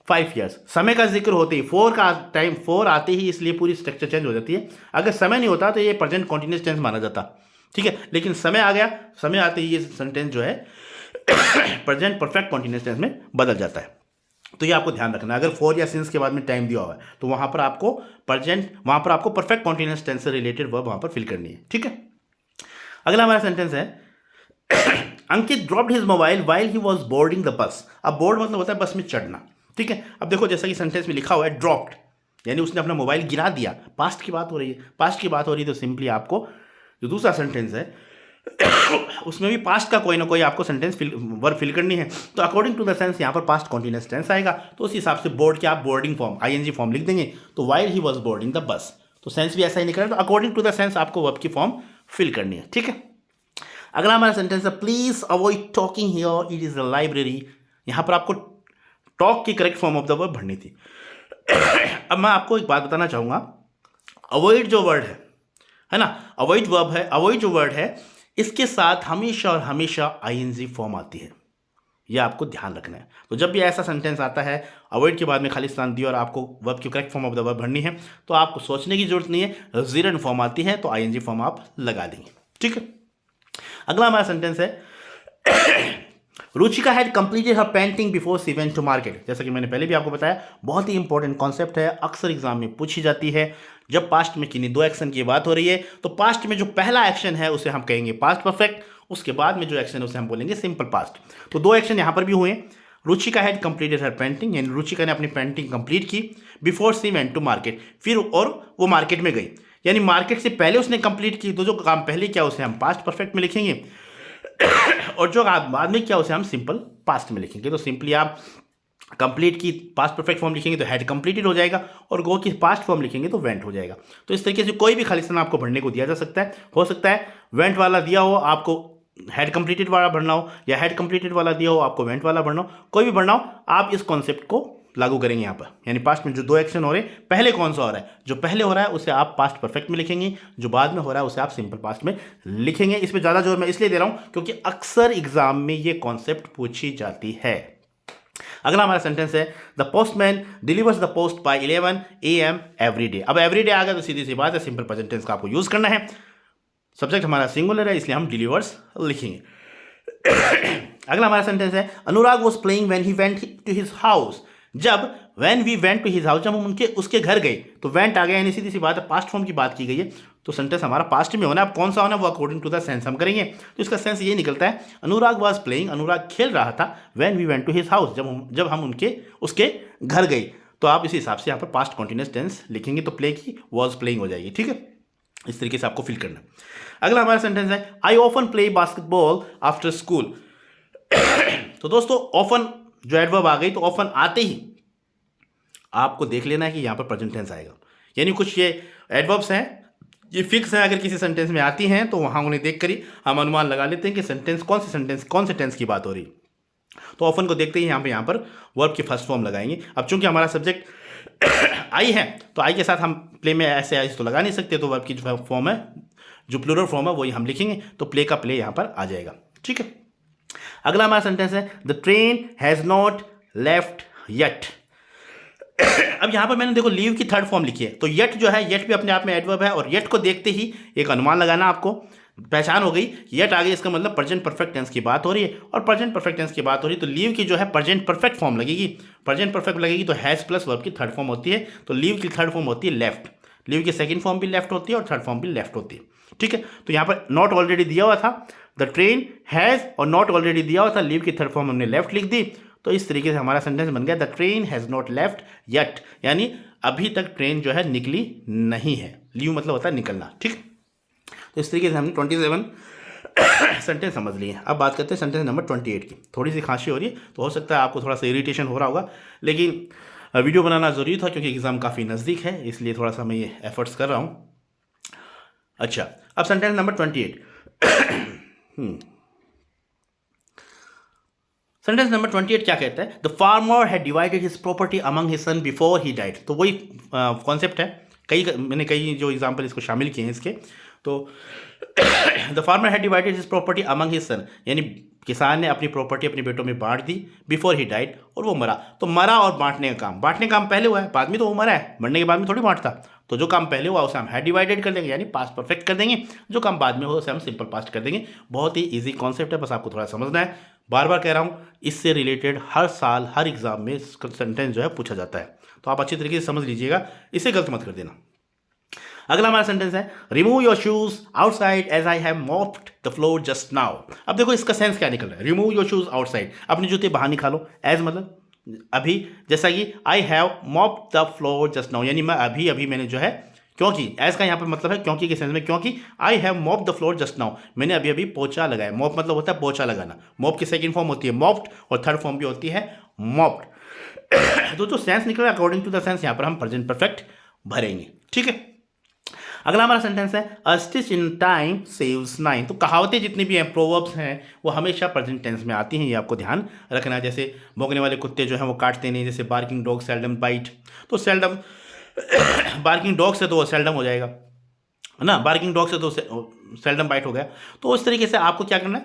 5 years। समय का जिक्र होते ही फोर आते ही इसलिए पूरी स्ट्रक्चर चेंज हो जाती है। अगर समय नहीं होता तो ये प्रेजेंट कॉन्टिन्यूअस टेंस माना जाता। ठीक है, लेकिन समय आ गया, समय आते ही ये सेंटेंस जो है प्रेजेंट परफेक्ट कॉन्टिन्यूअस टेंस में बदल जाता है। तो ये आपको ध्यान रखना है। अगर फॉर या सिंस के बाद में टाइम दिया हुआ है तो वहां पर आपको परफेक्ट कॉन्टिन्यूअस टेंस से रिलेटेड वर्ब वहां पर फिल करनी है। ठीक है, अगला हमारा सेंटेंस है Ankit dropped his mobile while he was boarding the bus. अब बोर्ड मतलब होता है बस में चढ़ना। ठीक है, अब देखो जैसा कि सेंटेंस में लिखा हुआ है ड्रॉप्ड, यानी उसने अपना मोबाइल गिरा दिया। पास्ट की बात हो रही है, तो सिंपली आपको जो दूसरा सेंटेंस है उसमें भी पास्ट का कोई ना कोई आपको सेंटेंस वर्ब फिल करनी है। तो अकॉर्डिंग टू द सेंस यहाँ पर पास्ट कॉन्टिन्यूअस टेंस आएगा, तो उस हिसाब से बोर्ड के आप बोर्डिंग फॉर्म आईएनजी फॉर्म लिख देंगे। तो while he was boarding the बस, तो सेंस भी ऐसा ही निकला। तो अकॉर्डिंग टू द सेंस आपको वर्ब की फॉर्म फिल करनी है। ठीक है, अगला हमारा सेंटेंस है please avoid talking here it is a library. यहाँ पर आपको टॉक की correct form of the verb भरनी थी। अब मैं आपको एक बात बताना चाहूँगा, अवॉइड जो वर्ड है ना, अवॉइड वर्ब है, अवॉइड जो वर्ड है इसके साथ हमेशा और हमेशा आईएनजी फॉर्म आती है, यह आपको ध्यान रखना है। तो जब भी ऐसा सेंटेंस आता है अवॉइड के बाद में खाली स्थान दिया और आपको वर्ब की correct form of the verb भरनी है तो आपको सोचने की जरूरत नहीं है, जीरन फॉर्म आती है तो आईएनजी फॉर्म आप लगा देंगे। ठीक है, अगला हमारा सेंटेंस है Ruchika had completed her painting before she went to market. जैसा कि मैंने पहले भी आपको बताया, बहुत ही इंपॉर्टेंट कॉन्सेप्ट है, अक्सर एग्जाम में पूछी जाती है। जब पास्ट में किन्हीं 2 एक्शन की बात हो रही है तो पास्ट में जो पहला एक्शन है उसे हम कहेंगे पास्ट परफेक्ट, उसके बाद में जो एक्शन है उसे हम बोलेंगे सिंपल पास्ट। तो 2 एक्शन यहाँ पर भी हुए। Ruchika had completed her painting, यानी रुचिका ने अपनी पेंटिंग कंप्लीट की before she went to market, फिर और वो मार्केट में गई, यानी मार्केट से पहले उसने कंप्लीट की। तो जो काम पहले किया उसे हम पास्ट परफेक्ट में लिखेंगे और जो आप बाद में किया उसे हम सिंपल पास्ट में लिखेंगे। तो सिंपली आप कंप्लीट की पास्ट परफेक्ट फॉर्म लिखेंगे तो हैड कंप्लीटेड हो जाएगा और गो की पास्ट फॉर्म लिखेंगे तो वेंट हो जाएगा। तो इस तरीके से कोई भी खालिस्तान आपको भरने को दिया जा सकता है। हो सकता है वेंट वाला दिया हो, आपको हैड कंप्लीटेड वाला भरना हो या हैड कंप्लीटेड वाला दिया हो आपको वेंट वाला भरना हो, कोई भी भरना हो, आप इस कॉन्सेप्ट को लागू करेंगे यहाँ पर। यानी पास्ट में जो दो एक्शन हो रहे हैं, पहले कौन सा हो रहा है, जो पहले हो रहा है उसे आप पास्ट परफेक्ट में लिखेंगे, जो बाद में हो रहा है उसे आप सिंपल पास्ट में लिखेंगे। इस पर ज़्यादा जोर मैं इसलिए दे रहा हूँ क्योंकि अक्सर एग्जाम में ये कॉन्सेप्ट पूछी जाती है। अगला हमारा सेंटेंस है the postman delivers the post by 11 AM every day. अब एवरी डे आ गया तो सीधी सी बात है, सिंपल प्रेजेंट टेंस का आपको यूज करना है। सब्जेक्ट हमारा सिंगुलर है इसलिए हम डिलीवर्स लिखेंगे। अगला हमारा सेंटेंस है Anurag was playing when he went to his house. जब when we went to his house, जब हम उसके घर गए तो वेंट आ गया, यानी सीधी सी बात है पास्ट फॉर्म की बात की गई है तो सेंटेंस हमारा पास्ट में होना है। अब कौन सा होना है वो अकॉर्डिंग टू द सेंस हम करेंगे। तो इसका सेंस ये निकलता है अनुराग वाज प्लेइंग, अनुराग खेल रहा था, when we went to his house, जब हम उसके घर गए। तो आप इसी हिसाब से यहाँ पर पास्ट कॉन्टिन्यूअस टेंस लिखेंगे तो प्ले की वाज प्लेइंग हो जाएगी। ठीक है, इस तरीके से आपको फिल करना है। अगला हमारा सेंटेंस है I often play basketball after school. तो दोस्तों ऑफन जो एडवर्ब आ गई तो ऑफन आते ही आपको देख लेना है कि यहाँ पर प्रेजेंट टेंस आएगा। यानी कुछ ये एडवर्ब्स हैं, ये फिक्स हैं, अगर किसी सेंटेंस में आती हैं तो वहाँ उन्हें देख कर ही हम अनुमान लगा लेते हैं कि सेंटेंस कौन से टेंस की बात हो रही। तो ऑफन को देखते ही यहाँ पर वर्ब की फर्स्ट फॉर्म लगाएंगे। अब चूंकि हमारा सब्जेक्ट आई है तो आई के साथ हम प्ले में ऐसे तो लगा नहीं सकते, तो वर्ब की जो फॉर्म है, जो प्लूरल फॉर्म है वही हम लिखेंगे, तो प्ले का प्ले यहाँ पर आ जाएगा। ठीक है, अगला हमारा सेंटेंस है the train has not left yet. अब यहाँ पर मैंने देखो लीव की थर्ड फॉर्म लिखी है, तो येट जो है, येट भी अपने आप में एडवर्ब है और येट को देखते ही एक अनुमान लगाना, आपको पहचान हो गई येट आ गई, इसका मतलब प्रेजेंट परफेक्ट टेंस की बात हो रही है। और प्रेजेंट परफेक्ट टेंस की बात हो रही है तो लीव की जो है प्रेजेंट परफेक्ट फॉर्म लगेगी। प्रेजेंट परफेक्ट लगेगी तो हैज़ प्लस वर्ब की थर्ड फॉर्म होती है, तो लीव की थर्ड फॉर्म होती है लेफ्ट। लीव की सेकंड फॉर्म भी लेफ्ट होती है और थर्ड फॉर्म भी लेफ्ट होती है। ठीक है, तो यहाँ पर नॉट ऑलरेडी दिया हुआ था, द ट्रेन हैज़ और नॉट ऑलरेडी दिया हुआ था, लीव की थर्ड फॉर्म हमने लेफ्ट लिख दी। तो इस तरीके से हमारा सेंटेंस बन गया the train has not left yet, यानी अभी तक ट्रेन जो है निकली नहीं है। लीव मतलब होता है निकलना। ठीक, तो इस तरीके से हमने 27 सेंटेंस समझ लिए। अब बात करते हैं सेंटेंस नंबर 28 की। थोड़ी सी खांसी हो रही है तो हो सकता है आपको थोड़ा सा इरिटेशन हो रहा होगा, लेकिन वीडियो बनाना ज़रूरी था क्योंकि एग्ज़ाम काफ़ी नज़दीक है, इसलिए थोड़ा सा मैं ये एफर्ट्स कर रहा हूँ। अच्छा, अब सेंटेंस नंबर 28। सेंटेंस नंबर 28 क्या कहता है the farmer had divided his property among his son before he died. तो वही कॉन्सेप्ट है, मैंने कई जो एग्जाम्पल इसको शामिल किए हैं इसके। तो the farmer had divided his property among his son, यानी किसान ने अपनी प्रॉपर्टी अपने बेटों में बांट दी बिफोर ही डाइड, और वो मरा। तो मरा और बांटने का काम पहले हुआ है, बाद में तो वो मरा है, मरने के बाद में थोड़ी बांटता। तो जो काम पहले हुआ उसे हम हैड डिवाइडेड कर देंगे, यानी पास्ट परफेक्ट कर देंगे। जो काम बाद में हो उसे हम सिंपल पास्ट कर देंगे। बहुत ही इजी कॉन्सेप्ट है, बस आपको थोड़ा समझना है। बार बार कह रहा हूँ, इससे रिलेटेड हर साल हर एग्जाम में सेंटेंस जो है पूछा जाता है, तो आप अच्छी तरीके से समझ लीजिएगा, इसे गलत मत कर देना। अगला हमारा सेंटेंस है remove your shoes outside as I have mopped the floor just now. अब देखो इसका सेंस क्या निकल रहा है, रिमूव योर शूज आउटसाइड, अपने जूते बाहर निकालो, एज मतलब अभी, जैसा कि I have mopped the floor just now, यानी मैं अभी मैंने जो है, क्योंकि एज का यहाँ पर मतलब है क्योंकि के सेंस में, क्योंकि I have mopped the floor just now, मैंने अभी पोछा लगाया। मॉप मतलब होता है पोछा लगाना, मॉप की सेकंड फॉर्म होती है मॉप्ड और थर्ड फॉर्म भी होती है मॉप्ड। तो जो सेंस निकला अकॉर्डिंग टू द सेंस यहाँ पर हम प्रेजेंट परफेक्ट भरेंगे। ठीक है, अगला हमारा सेंटेंस है अ स्टिच इन टाइम सेव्स 9। तो कहावतें जितनी भी हैं, प्रोवर्ब्स हैं, वो हमेशा प्रेजेंट टेंस में आती हैं, ये आपको ध्यान रखना है। जैसे भौंकने वाले कुत्ते जो हैं वो काटते नहीं, जैसे बार्किंग डॉग सेल्डम बाइट, तो सेल्डम बार्किंग डॉग से तो वो सेल्डम हो जाएगा ना, बार्किंग डॉग से तो सेल्डम बाइट हो गया। तो उस तरीके से आपको क्या करना है,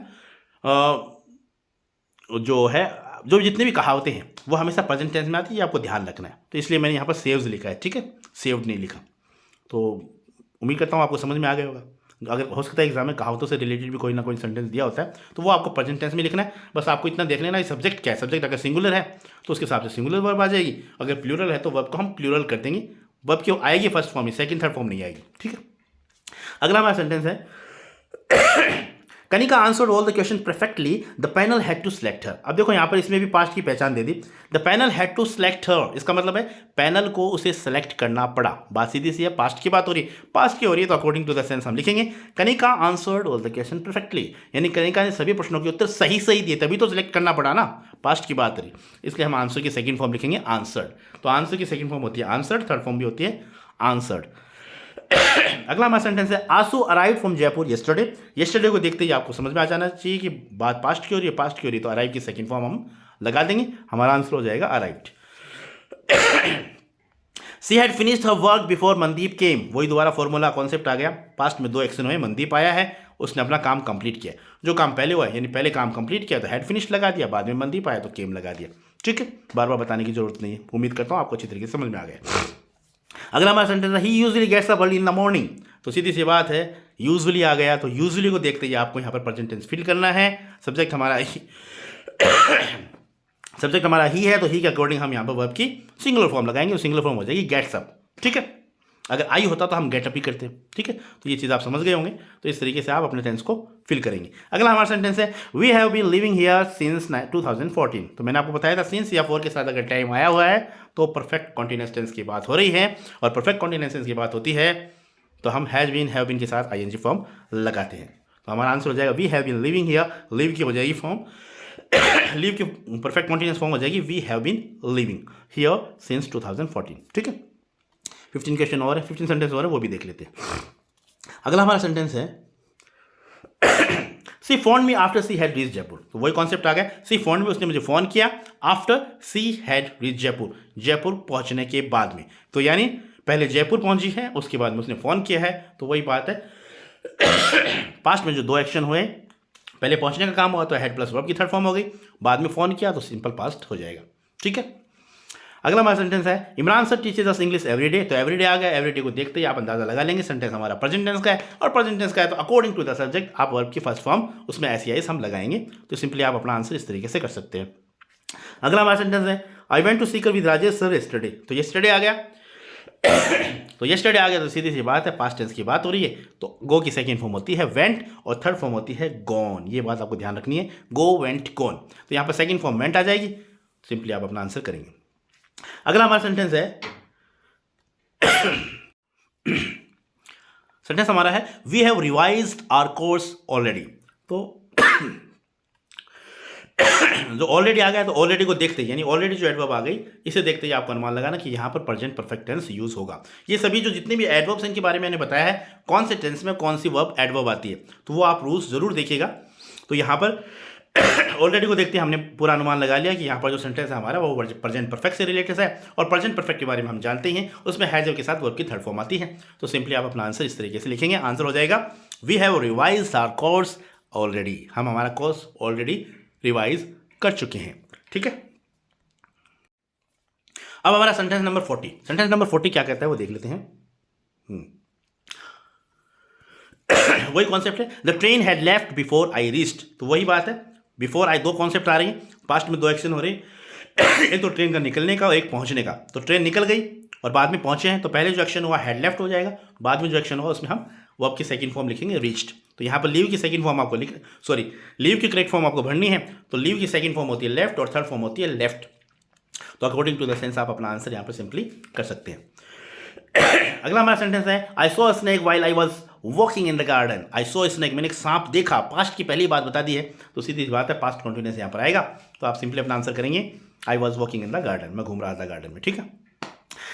जो है जो जितनी भी कहावतें हैं वो हमेशा प्रेजेंट टेंस में आती है, ये आपको ध्यान रखना है। तो इसलिए मैंने यहाँ पर सेव्स लिखा है, ठीक है, सेव्ड नहीं लिखा। तो उम्मीद करता हूँ आपको समझ में आ गया होगा। अगर हो सकता है एग्जाम में कहावतों से रिलेटेड भी कोई ना कोई सेंटेंस दिया होता है तो वो आपको प्रेजेंट टेंस में लिखना है। बस आपको इतना देख लेना है सब्जेक्ट क्या है। सब्जेक्ट अगर सिंगुलर है तो उसके हिसाब से सिंगुलर वर्ब आ जाएगी, अगर प्लूरल है तो वर्ब को हम प्लूरल कर देंगे। वर्ब क्यों आएगी फर्स्ट फॉर्म में, सेकंड थर्ड फॉर्म नहीं आएगी। ठीक है, अगला हमारा सेंटेंस है Kanika answered all the question perfectly, the panel had to select her. अब देखो यहाँ पर इसमें भी पास्ट की पहचान दे दी, the panel had to select her, इसका मतलब है पैनल को उसे सेलेक्ट करना पड़ा। बात सीधी सी है, पास्ट की बात हो रही है, पास्ट की हो रही है तो अकॉर्डिंग टू द सेंस हम लिखेंगे Kanika answered all the question perfectly, यानी कनिका ने सभी प्रश्नों के उत्तर सही सही दिए, तभी तो सिलेक्ट करना पड़ा ना, पास्ट की बात रही। इसलिए हम आंसर की सेकंड फॉर्म लिखेंगे आंसर्ड। तो आंसर की सेकंड फॉर्म होती है आंसर्ड, थर्ड फॉर्म भी होती है आंसर्ड। अगला हमारा सेंटेंस है Aasu arrive from Jaipur yesterday. Yesterday को देखते ही आपको समझ में आ जाना चाहिए कि बात पास्ट की हो रही है, पास्ट की हो रही है, तो अराइव की सेकंड फॉर्म हम लगा देंगे, हमारा आंसर हो जाएगा arrived. She had finished her work before Mandeep came. वही दोबारा फॉर्मूला कॉन्सेप्ट आ गया, पास्ट में दो एक्शन हुए, मनदीप आया है, उसने अपना काम कंप्लीट किया, जो काम पहले हुआ है यानी पहले काम कंप्लीट किया तो हैड फिनिश्ड लगा दिया, बाद में मनदीप आया तो केम लगा दिया। ठीक है, बार बार बताने की जरूरत नहीं है, उम्मीद करता हूँ आपको अच्छी तरीके से समझ में आ गया। अगला हमारा सेंटेंस है he usually gets up early in the morning. तो सीधी सी बात है, यूजुअली आ गया तो यूजुअली को देखते ही आपको यहाँ पर प्रेजेंट टेंस फिल करना है। सब्जेक्ट हमारा सब्जेक्ट हमारा ही है, तो ही के अकॉर्डिंग हम यहाँ पर वर्ब की सिंगुलर फॉर्म लगाएंगे, सिंगुलर फॉर्म हो जाएगी गेट्स अप। ठीक है, अगर आई होता तो हम गेट अप ही करते। ठीक है, तो ये चीज़ आप समझ गए होंगे, तो इस तरीके से आप अपने टेंस को फिल करेंगे। अगला हमारा सेंटेंस है we have been living here since 2014। तो मैंने आपको बताया था सिंस या फॉर के साथ अगर टाइम आया हुआ है तो परफेक्ट कॉन्टिन्यूअस टेंस की बात हो रही है, और परफेक्ट कॉन्टिन्यूअस टेंस की बात होती है तो हम हैज बीन हैव बीन के साथ आईएनजी फॉर्म लगाते हैं। तो हमारा आंसर हो जाएगा we have been living here, live की हो जाएगी फॉर्म, लिव की परफेक्ट कॉन्टिन्यूअस फॉर्म हो जाएगी we have been living here since 2014। ठीक है, 15 क्वेश्चन और है, 15 सेंटेंस और है, वो भी देख लेते हैं। अगला हमारा सेंटेंस है she phone me after she had reach Jaipur. तो वही कॉन्सेप्ट आ गया, सी फोन में, उसने मुझे फोन किया, after she had reach Jaipur, Jaipur पहुंचने के बाद में। तो यानी पहले जयपुर पहुंची है, उसके बाद में उसने फोन किया है, तो वही बात है। पास्ट में जो दो एक्शन हुए, पहले पहुंचने का काम हुआ तो हैड प्लस वर्ब की थर्ड फॉर्म हो गई, बाद में फोन किया तो सिंपल पास्ट हो जाएगा। ठीक है, अगला हमारा सेंटेंस है इमरान सर टीचेज अस इंग्लिश एवरीडे। तो एवरीडे आ गया, एवरीडे को देखते ही आप अंदाजा लगा लेंगे सेंटेंस हमारा प्रेजेंट टेंस का है, और प्रेजेंट टेंस का है तो अकॉर्डिंग टू द सब्जेक्ट आप वर्ब की फर्स्ट फॉर्म उसमें एस हम लगाएंगे। तो सिंपली आप अपना आंसर इस तरीके से कर सकते हैं। अगला हमारा सेंटेंस है I went to Sikar with Rajesh sir yesterday. तो येस्टरडे आ गया तो येस्टरडे आ गया तो सीधी सी बात है, पास्ट टेंस की बात हो रही है, तो गो की सेकंड फॉर्म होती है वेंट और थर्ड फॉर्म होती है गॉन। ये बात आपको ध्यान रखनी है, गो वेंट गॉन। तो यहाँ पर सेकंड फॉर्म वेंट आ जाएगी, सिंपली आप अपना आंसर करेंगे। अगला हमारा सेंटेंस है सेंटेंस हमारा है we have revised our course already. तो जो ऑलरेडी आ गया तो ऑलरेडी को देखते ही यानी ऑलरेडी जो एडवर्ब आ गई, इसे देखते ही आपको अनुमान लगाना कि यहाँ पर प्रेजेंट परफेक्ट टेंस यूज होगा। ये सभी जो जितने भी एडवर्ब्स इनके बारे में मैंने बताया है, कौन से टेंस में कौन सी वर्ब एडवर्ब आती है, तो वो आप रूल्स जरूर देखिएगा। तो यहाँ पर ऑलरेडी को देखते हैं हमने पूरा अनुमान लगा लिया कि यहाँ पर जो सेंटेंस है हमारा वो प्रेजेंट परफेक्ट से रिलेटेड है, और प्रेजेंट परफेक्ट के बारे में हम जानते हैं उसमें हैव के साथ वर्ब की थर्ड फॉर्म आती है। तो सिंपली आप अपना आंसर इस तरीके से लिखेंगे, आंसर हो जाएगा we have revised our course already. हम हमारा कोर्स ऑलरेडी रिवाइज कर चुके हैं। ठीक है, अब हमारा सेंटेंस नंबर 40। सेंटेंस नंबर 40 क्या कहता है वो देख लेते हैं। वही कॉन्सेप्ट है the train had left before I reached. तो वही बात है, बिफोर आई दो कॉन्सेप्ट आ रही हैं, पास्ट में दो एक्शन हो रही है, एक तो ट्रेन का निकलने का और एक पहुंचने का। तो ट्रेन निकल गई और बाद में पहुंचे हैं, तो पहले जो एक्शन हुआ हैड लेफ्ट हो जाएगा, बाद में जो एक्शन हुआ उसमें हम वर्ब की सेकंड फॉर्म लिखेंगे रीच्ड। तो यहाँ पर लीव की सेकंड फॉर्म आपको लीव की करेक्ट फॉर्म आपको भरनी है, तो लीव की सेकंड फॉर्म होती है लेफ्ट और थर्ड फॉर्म होती है लेफ्ट। तो अकॉर्डिंग टू द सेंस आप अपना आंसर यहाँ पर सिंपली कर सकते हैं। अगला हमारा सेंटेंस है I saw a snake while I was walking in the garden. I saw snake, मैंने एक सांप देखा, पास्ट की पहली बात बता दी है, तो सीधी बात है पास्ट कॉन्टिन्यूअस यहाँ पर आएगा। तो आप सिंपली अपना आंसर करेंगे I was walking in the garden, मैं घूम रहा था गार्डन में। ठीक है,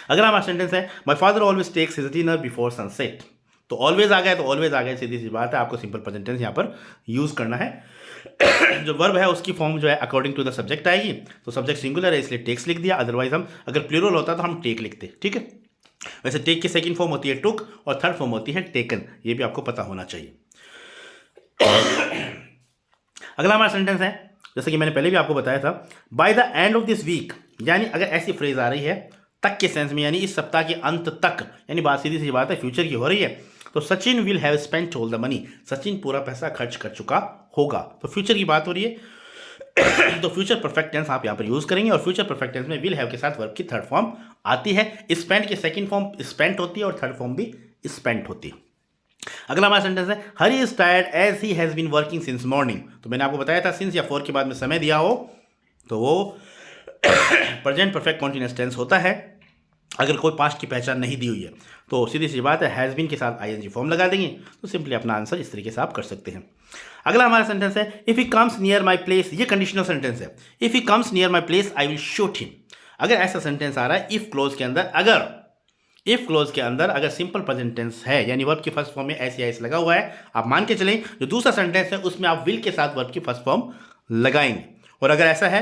अगला हमारा सेंटेंस है my father always takes his dinner before sunset. तो ऑलवेज आ गया तो ऑलवेज आ गया, सीधी सी बात है, आपको सिंपल प्रेजेंट टेंस यहाँ पर यूज करना है। जो वर्ब है उसकी फॉर्म जो है अकॉर्डिंग टू द सब्जेक्ट आएगी, तो सब्जेक्ट सिंगुलर है इसलिए टेक्स लिख दिया, अदरवाइज हम अगर प्लूरल होता तो हम टेक लिखते। ठीक है, वैसे टेक की सेकंड फॉर्म होती है टुक और थर्ड फॉर्म होती है टेकन, ये भी आपको पता होना चाहिए। अगला हमारा सेंटेंस है जैसे कि मैंने पहले भी आपको बताया था by the end of this week, यानी अगर ऐसी फ्रेज आ रही है तक के सेंस में, यानी इस सप्ताह के अंत तक, यानी बात सीधी सी बात है फ्यूचर की हो रही है, तो Sachin will have spent all the money, Sachin पूरा पैसा खर्च कर चुका होगा। तो फ्यूचर की बात हो रही है, तो फ्यूचर परफेक्ट टेंस आप यहाँ पर यूज करेंगे, और फ्यूचर परफेक्ट टेंस में विल हैव के साथ वर्ब की थर्ड फॉर्म आती है। स्पेंट की सेकंड फॉर्म स्पेंट होती है और थर्ड फॉर्म भी स्पेंट होती है। अगला हमारा सेंटेंस है Hari is tired as he has been working since morning. तो मैंने आपको बताया था सिंस या फॉर के बाद में समय दिया हो तो वो प्रेजेंट परफेक्ट कॉन्टिन्यूअस टेंस होता है, अगर कोई पास्ट की पहचान नहीं दी हुई है। तो सीधी सी बात है हैज़ बीन के साथ आईएनजी फॉर्म लगा देंगे, तो सिंपली अपना आंसर इस तरीके से आप कर सकते हैं। अगला हमारा सेंटेंस है if he comes near my place, ये कंडीशनल सेंटेंस है। If he comes near my place I will shoot him. अगर ऐसा सेंटेंस आ रहा है इफ़ क्लोज के अंदर, अगर इफ क्लोज के अंदर अगर सिंपल प्रेजेंट टेंस है यानी वर्ब की फर्स्ट फॉर्म में एस या एस लगा हुआ है, आप मान के चलें जो दूसरा सेंटेंस है उसमें आप विल के साथ वर्ब की फर्स्ट फॉर्म लगाएंगे। और अगर ऐसा है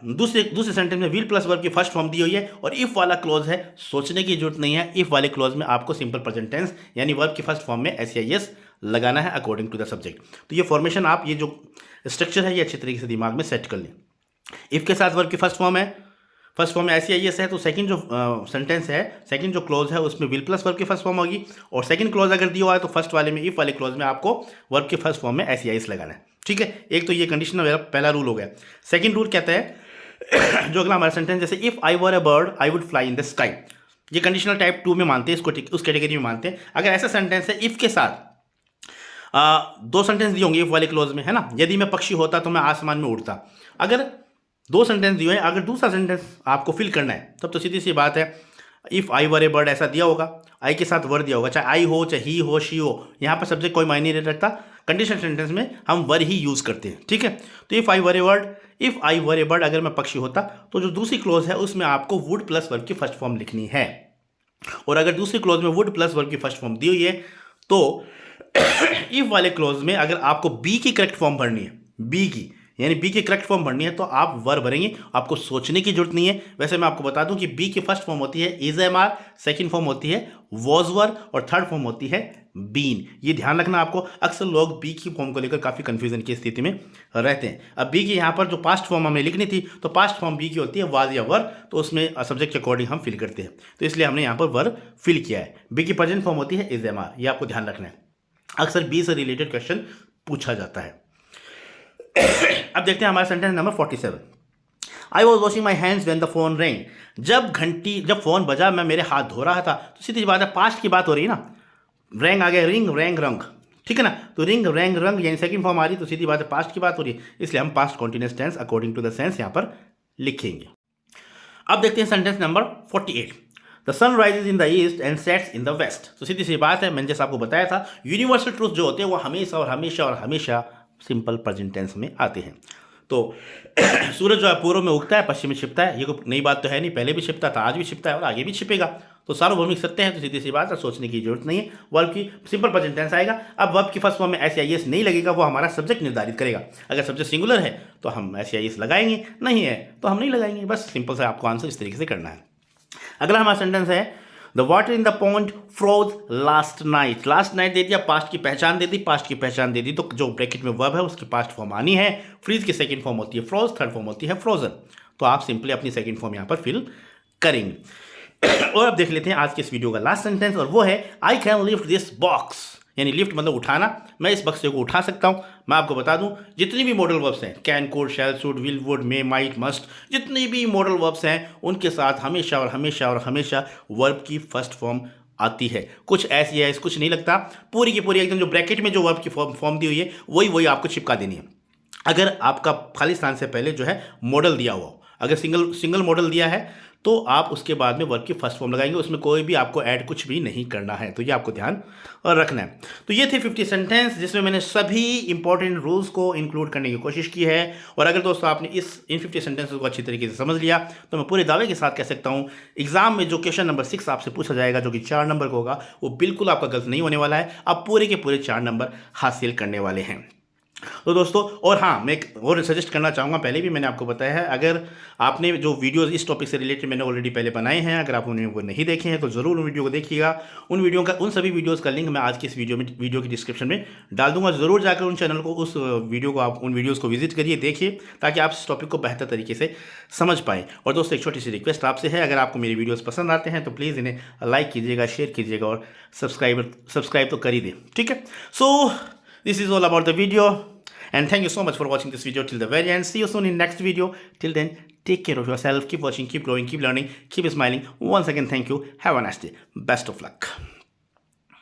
दूसरे सेंटेंस में विल प्लस वर्ब की फर्स्ट फॉर्म दी हुई है और इफ वाला क्लोज है, सोचने की जरूरत नहीं है। इफ वाले क्लोज में आपको सिंपल प्रेजेंट टेंस यानी वर्ब की फर्स्ट फॉर्म में एस या एस लगाना है अकॉर्डिंग टू द सब्जेक्ट। तो ये फॉर्मेशन आप ये जो स्ट्रक्चर है ये अच्छे तरीके से दिमाग में सेट कर लें। इफ के साथ वर्ब की फर्स्ट फॉर्म है, फर्स्ट फॉर्म में एस या एस है, तो सेकंड जो सेंटेंस है, सेकंड जो क्लोज है उसमें विल प्लस वर्ब की फर्स्ट फॉर्म होगी। और सेकंड क्लोज अगर दिया हुआ है तो फर्स्ट वाले में, इफ वाले क्लोज में आपको वर्ब की फर्स्ट फॉर्म में एस या एस लगाना है। ठीक है, एक तो ये कंडीशन मेरा पहला रूल हो गया। सेकंड रूल कहता है जो अगला हमारा सेंटेंस, जैसे if I were a bird I would fly in the sky, ये कंडीशनल टाइप 2 में मानते हैं इसको, उस कैटेगरी में मानते हैं। अगर ऐसा सेंटेंस है इफ के साथ दो सेंटेंस दिए होंगे इफ वाले क्लोज में, है ना, यदि मैं पक्षी होता तो मैं आसमान में उड़ता। अगर दो सेंटेंस दिए हैं, अगर दूसरा सेंटेंस आपको फिल करना है तब तो सीधी सी बात है, if I were A bird ऐसा दिया होगा, आई के साथ वर दिया होगा, चाहे आई हो चाहे ही हो शी हो, यहाँ पर सब्जेक्ट कोई मायने नहीं रखता। कंडीशन सेंटेंस में हम वर ही यूज करते हैं। ठीक है, तो if I were A bird, अगर मैं पक्षी होता तो जो दूसरी क्लोज है उसमें आपको वुड प्लस वर्ब की फर्स्ट फॉर्म लिखनी है। और अगर दूसरी क्लोज में वुड प्लस वर्ब की फर्स्ट फॉर्म दी हुई है तो इफ वाले क्लोज में अगर आपको बी की करेक्ट फॉर्म भरनी है, बी की यानी बी की करेक्ट फॉर्म भरनी है तो आप वर भरेंगे, आपको सोचने की जरूरत नहीं है। वैसे मैं आपको बता दूं कि बी की फर्स्ट फॉर्म होती है is am are, second form होती है वॉज वर और थर्ड फॉर्म होती है बीन। ये ध्यान रखना आपको, अक्सर लोग बी की फॉर्म को लेकर काफ़ी कंफ्यूजन की स्थिति में रहते हैं। अब बी की यहाँ पर जो पास्ट फॉर्म हमें लिखनी थी तो पास्ट फॉर्म बी की होती है वाज या वर, तो उसमें सब्जेक्ट के अकॉर्डिंग हम फिल करते हैं, तो इसलिए हमने यहाँ पर वर फिल किया है। बी की प्रेजेंट फॉर्म होती है इज एम आर, ये आपको ध्यान रखना है, अक्सर बी से रिलेटेड क्वेश्चन पूछा जाता है। अब देखते हैं हमारा sentence number 47। I was washing my hands when the phone ring, जब फोन बजा मैं मेरे हाथ धो रहा था। तो सीधी बात है, पास्ट की बात हो रही है ना, रैंग आ गया, रिंग रैंग रंग, ठीक है ना, तो रिंग रैंग रंग यानी सेकंड फॉर्म आ रही, तो सीधी बात है पास्ट की बात हो रही है, इसलिए हम past continuous tense according to the sense यहाँ पर लिखेंगे। अब देखते हैं sentence number 48। The sun rises in the east and sets in the west. तो सीधी सी बात है, मैंने जैसे आपको बताया था, यूनिवर्सल ट्रूथ जो होते हैं वो हमेशा और हमेशा और हमेशा सिंपल प्रेजेंट टेंस में आते हैं। तो सूरज जो है पूर्व में उगता है, पश्चिम में छिपता है, ये कोई नई बात तो है नहीं, पहले भी छिपता था, आज भी छिपता है और आगे भी छिपेगा, तो सार्वभौमिक सत्य है। तो सीधी सी बात है, सोचने की जरूरत नहीं है, वर्ब की सिंपल प्रेजेंट टेंस आएगा। अब वर्ब की फर्स्ट फॉर्म में एस या एस नहीं लगेगा, वो हमारा सब्जेक्ट निर्धारित करेगा। अगर सब्जेक्ट सिंगुलर है तो हम एस या एस लगाएंगे, नहीं है तो हम नहीं लगाएंगे, बस सिंपल से आपको आंसर इस तरीके से करना है। अगला हमारा सेंटेंस है the water in the pond froze last night. Last night दे दिया, पास्ट की पहचान दे दी, पास्ट की पहचान दे दी, तो जो ब्रैकेट में वर्ब है उसकी पास्ट फॉर्म आनी है। फ्रीज की सेकंड फॉर्म होती है फ्रोज, थर्ड फॉर्म होती है फ्रोजन, तो आप सिंपली अपनी सेकंड फॉर्म यहाँ पर फिल करेंगे। और अब देख लेते हैं आज के इस वीडियो का लास्ट सेंटेंस, और वो है I can lift this box, यानी लिफ्ट मतलब उठाना, मैं इस बक्से को उठा सकता हूँ। मैं आपको बता दूं जितनी भी मॉडल वर्ब्स हैं, can, could, shall, should, will, would, may, might, must, जितनी भी मॉडल वर्ब्स हैं उनके साथ हमेशा और हमेशा और हमेशा वर्ब की फर्स्ट फॉर्म आती है। कुछ ऐसी है, कुछ नहीं लगता, पूरी की पूरी एकदम जो ब्रैकेट में जो वर्ब की फॉर्म दी हुई है वही आपको चिपका देनी है। अगर आपका खाली स्थान से पहले जो है मॉडल दिया हुआ हो, अगर सिंगल मॉडल दिया है तो आप उसके बाद में वर्ब की फर्स्ट फॉर्म लगाएंगे, उसमें कोई भी आपको ऐड कुछ भी नहीं करना है, तो ये आपको ध्यान रखना है। तो ये थे 50 सेंटेंस जिसमें मैंने सभी इंपॉर्टेंट रूल्स को इंक्लूड करने की कोशिश की है। और अगर दोस्तों आपने इन 50 सेंटेंसेस को अच्छी तरीके से समझ लिया तो मैं पूरे दावे के साथ कह सकता हूँ एग्जाम में जो क्वेश्चन नंबर 6 आपसे पूछा जाएगा जो कि 4 नंबर का होगा, वो बिल्कुल आपका गलत नहीं होने वाला है, आप पूरे के पूरे 4 नंबर हासिल करने वाले हैं। तो दोस्तों, और हाँ, मैं एक और सजेस्ट करना चाहूँगा, पहले भी मैंने आपको बताया है, अगर आपने जो वीडियोस इस टॉपिक से रिलेटेड मैंने ऑलरेडी पहले बनाए हैं, अगर आप उन्हें वो नहीं देखे हैं तो ज़रूर उन वीडियो को देखिएगा। उन सभी वीडियोस का लिंक मैं आज की इस वीडियो की डिस्क्रिप्शन में डाल दूंगा, ज़रूर जाकर उन चैनल को, उस वीडियो को, आप उन वीडियोज़ को विजिट करिए, देखिए, ताकि आप इस टॉपिक को बेहतर तरीके से समझ पाएँ। और दोस्तों, एक छोटी सी रिक्वेस्ट आपसे है, अगर आपको मेरी वीडियोज़ पसंद आते हैं तो प्लीज़ इन्हें लाइक कीजिएगा, शेयर कीजिएगा और सब्सक्राइब तो कर ही दें, ठीक है। So this is all about the video. And thank you so much for watching this video till the very end. See you soon in next video. Till then, take care of yourself. Keep watching, keep growing, keep learning, keep smiling. Once again, thank you. Have a nice day. Best of luck.